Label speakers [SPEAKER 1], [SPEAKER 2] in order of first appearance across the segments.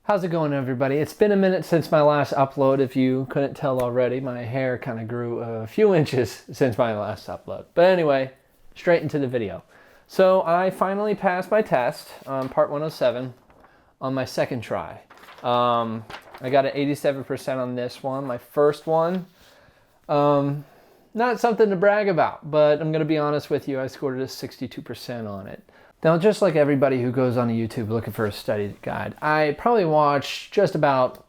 [SPEAKER 1] How's it going, everybody? It's been a minute since my last upload. If you couldn't tell already, my hair kind of grew a few inches since my last upload. But anyway, straight into the video. So I finally passed my test on part 107 on my second try. I got an 87% on this one. My first one, not something to brag about, but I'm going to be honest with you, I scored a 62% on it. Now, just like everybody who goes on YouTube looking for a study guide, I probably watched just about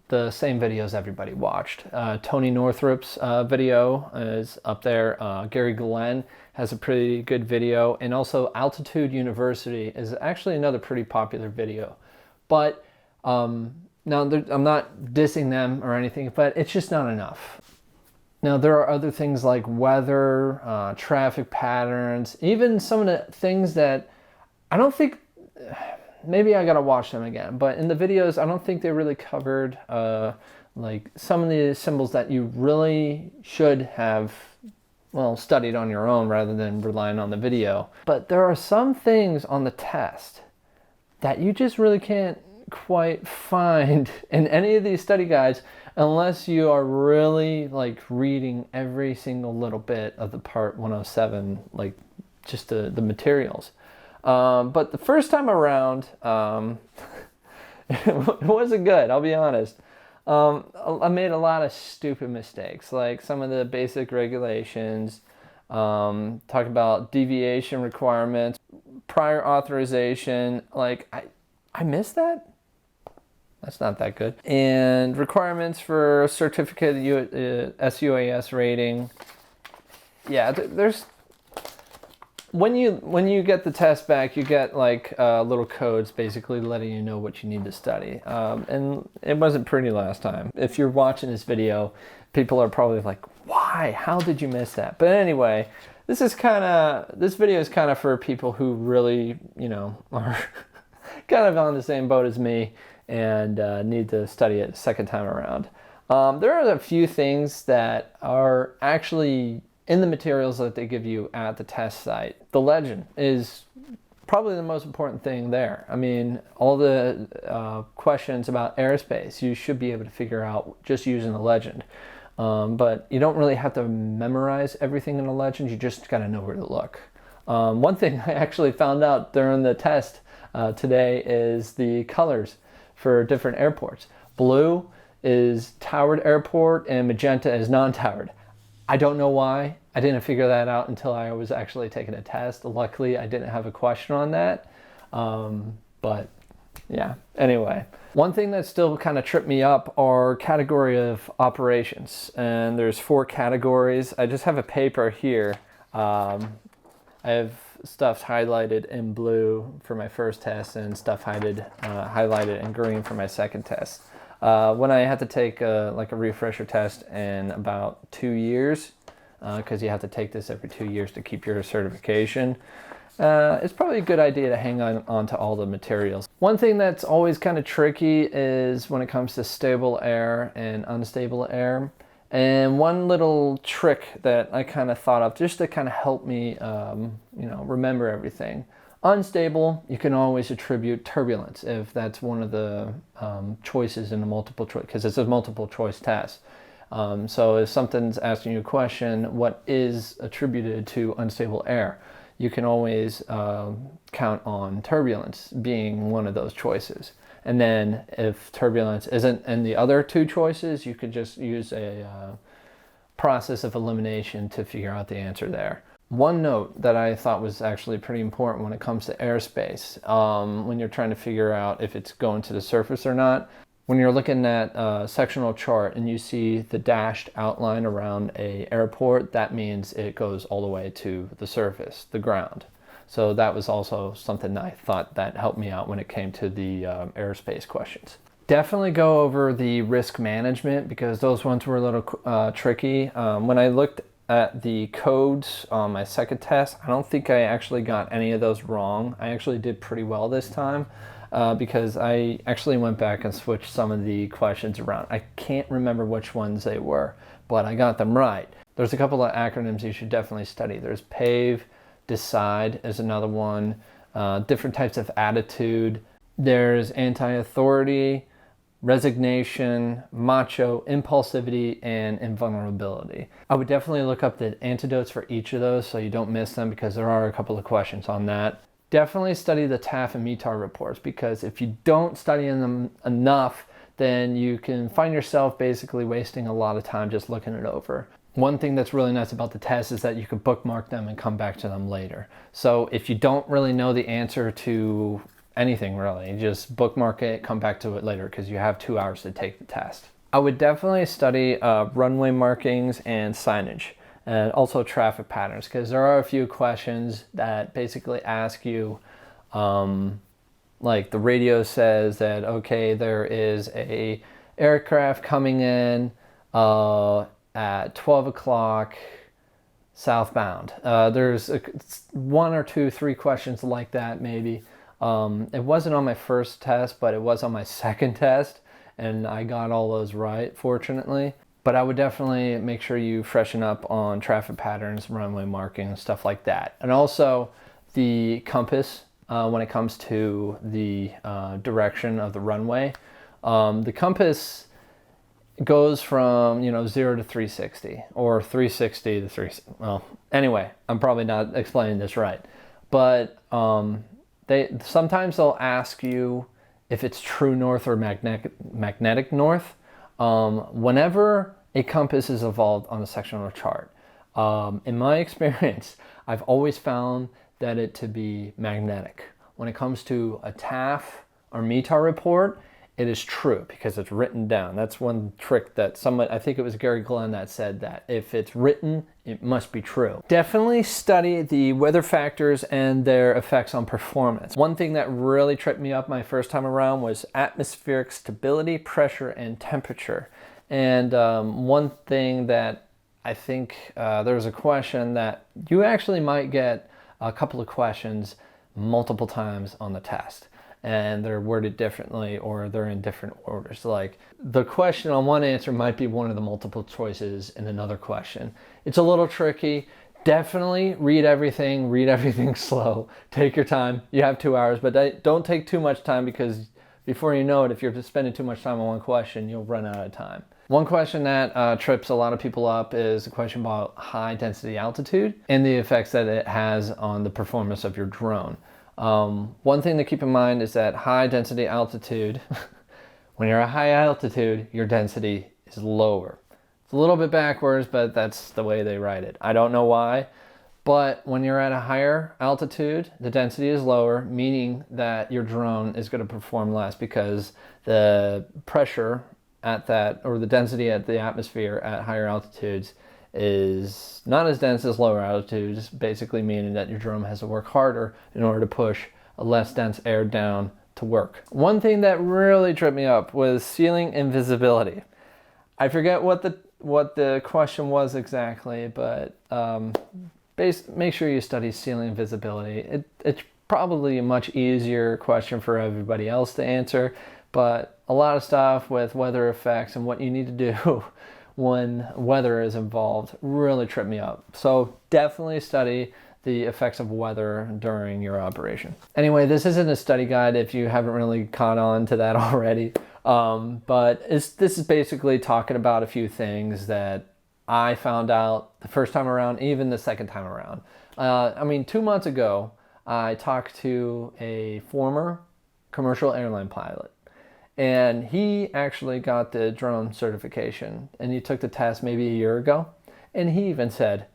[SPEAKER 1] the same videos everybody watched. Tony Northrup's video is up there. Gary Glenn has a pretty good video. And also Altitude University is actually another pretty popular video. But now I'm not dissing them or anything, but it's just not enough. Now, there are other things like weather, traffic patterns, even some of the things that I don't think, maybe I gotta watch them again, but in the videos, I don't think they really covered like some of the symbols that you really should have, well, studied on your own rather than relying on the video. But there are some things on the test that you just really can't quite find in any of these study guides unless you are really like reading every single little bit of the part 107, like just the materials. But the first time around, it wasn't good, I'll be honest. I made a lot of stupid mistakes, like some of the basic regulations, talking about deviation requirements, prior authorization, like I missed that? That's not that good. And requirements for certificate SUAS rating. Yeah, there's... When you get the test back, you get like little codes basically letting you know what you need to study. And it wasn't pretty last time. If you're watching this video, people are probably like, why? How did you miss that? But anyway, this video is kind of for people who really, you know, are kind of on the same boat as me and need to study it a second time around. There are a few things that are actually in the materials that they give you at the test site. The legend is probably the most important thing there. I mean, all the questions about airspace, you should be able to figure out just using the legend. But you don't really have to memorize everything in the legend, you just gotta know where to look. One thing I actually found out during the test today is the colors for different airports. Blue is towered airport and magenta is non-towered. I don't know why. I didn't figure that out until I was actually taking a test. Luckily, I didn't have a question on that. But yeah, anyway. One thing that still kind of tripped me up are category of operations. And there's 4 categories. I just have a paper here. I have stuff highlighted in blue for my first test and stuff highlighted in green for my second test. When I had to take like a refresher test in about 2 years, because you have to take this every 2 years to keep your certification, it's probably a good idea to hang on to all the materials. One thing that's always kind of tricky is when it comes to stable air and unstable air. And one little trick that I kind of thought of just to kind of help me, you know, remember everything. Unstable, you can always attribute turbulence if that's one of the choices in the multiple choice, because it's a multiple choice test. So if something's asking you a question, what is attributed to unstable air? You can always count on turbulence being one of those choices. And then if turbulence isn't in the other 2 choices, you could just use a process of elimination to figure out the answer there. One note that I thought was actually pretty important when it comes to airspace, when you're trying to figure out if it's going to the surface or not, when you're looking at a sectional chart and you see the dashed outline around an airport, that means it goes all the way to the surface, the ground. So that was also something that I thought that helped me out when it came to the airspace questions. Definitely go over the risk management because those ones were a little tricky. When I looked at the codes on my second test, I don't think I actually got any of those wrong. I actually did pretty well this time because I actually went back and switched some of the questions around. I can't remember which ones they were, but I got them right. There's a couple of acronyms you should definitely study. There's PAVE, DECIDE is another one, different types of attitude. There's anti-authority, resignation, macho, impulsivity, and invulnerability. I would definitely look up the antidotes for each of those so you don't miss them, because there are a couple of questions on that. Definitely study the TAF and METAR reports, because if you don't study them enough, then you can find yourself basically wasting a lot of time just looking it over. One thing that's really nice about the test is that you can bookmark them and come back to them later. So if you don't really know the answer to anything really, just bookmark it, come back to it later, because you have 2 hours to take the test. I would definitely study runway markings and signage, and also traffic patterns, because there are a few questions that basically ask you, like the radio says that, okay, there is a aircraft coming in at 12 o'clock southbound. There's 1 or 2, 3 questions like that maybe. It wasn't on my first test, but it was on my second test, and I got all those right, fortunately. But I would definitely make sure you freshen up on traffic patterns, runway marking, stuff like that. And also the compass when it comes to the direction of the runway. The compass goes from 0 to 360, or 360 to 360. Well, anyway, I'm probably not explaining this right, but sometimes they'll ask you if it's true north or magnetic north. Whenever a compass is involved on a sectional chart, in my experience, I've always found that it to be magnetic. When it comes to a TAF or METAR report, it is true because it's written down. That's one trick that I think it was Gary Glenn that said that if it's written, it must be true. Definitely study the weather factors and their effects on performance. One thing that really tripped me up my first time around was atmospheric stability, pressure, and temperature. And one thing that I think there was a question that you actually might get a couple of questions multiple times on the test, and they're worded differently, or they're in different orders. Like the question on one answer might be one of the multiple choices in another question. It's a little tricky. Definitely read everything slow. Take your time. You have 2 hours, but don't take too much time, because before you know it, if you're spending too much time on one question, you'll run out of time. One question that trips a lot of people up is a question about high density altitude and the effects that it has on the performance of your drone. One thing to keep in mind is that high density altitude, when you're at high altitude, your density is lower. It's a little bit backwards, but that's the way they write it. I don't know why, but when you're at a higher altitude, the density is lower, meaning that your drone is going to perform less, because the pressure at that, or the density at the atmosphere at higher altitudes, is not as dense as lower altitudes, basically meaning that your drone has to work harder in order to push a less dense air down to work. One thing that really tripped me up was ceiling invisibility. I forget what the question was exactly, but make sure you study ceiling visibility. It's probably a much easier question for everybody else to answer, but a lot of stuff with weather effects and what you need to do when weather is involved really tripped me up. So definitely study the effects of weather during your operation. Anyway, this isn't a study guide if you haven't really caught on to that already, but this is basically talking about a few things that I found out the first time around, even the second time around. 2 months ago, I talked to a former commercial airline pilot, and he actually got the drone certification, and he took the test maybe a year ago, and he even said,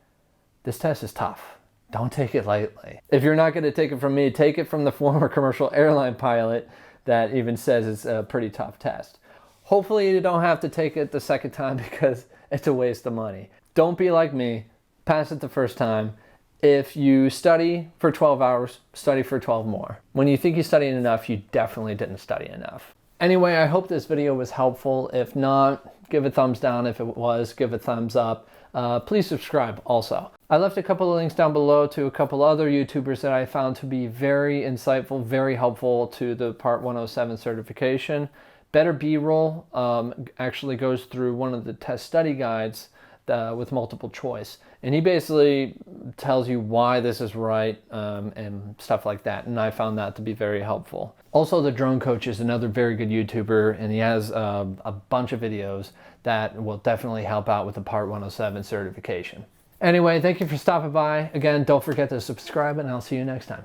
[SPEAKER 1] "This test is tough. Don't take it lightly." If you're not going to take it from me, take it from the former commercial airline pilot that even says it's a pretty tough test. Hopefully you don't have to take it the second time, because it's a waste of money. Don't be like me. Pass it the first time. If you study for 12 hours, study for 12 more. When you think you studied enough, you definitely didn't study enough. Anyway, I hope this video was helpful. If not, give a thumbs down. If it was, give a thumbs up. Please subscribe also. I left a couple of links down below to a couple other YouTubers that I found to be very insightful, very helpful to the Part 107 certification. Better B-Roll actually goes through one of the test study guides with multiple choice. And he basically tells you why this is right and stuff like that. And I found that to be very helpful. Also, the Drone Coach is another very good YouTuber, and he has a bunch of videos that will definitely help out with the Part 107 certification. Anyway, thank you for stopping by. Again, don't forget to subscribe, and I'll see you next time.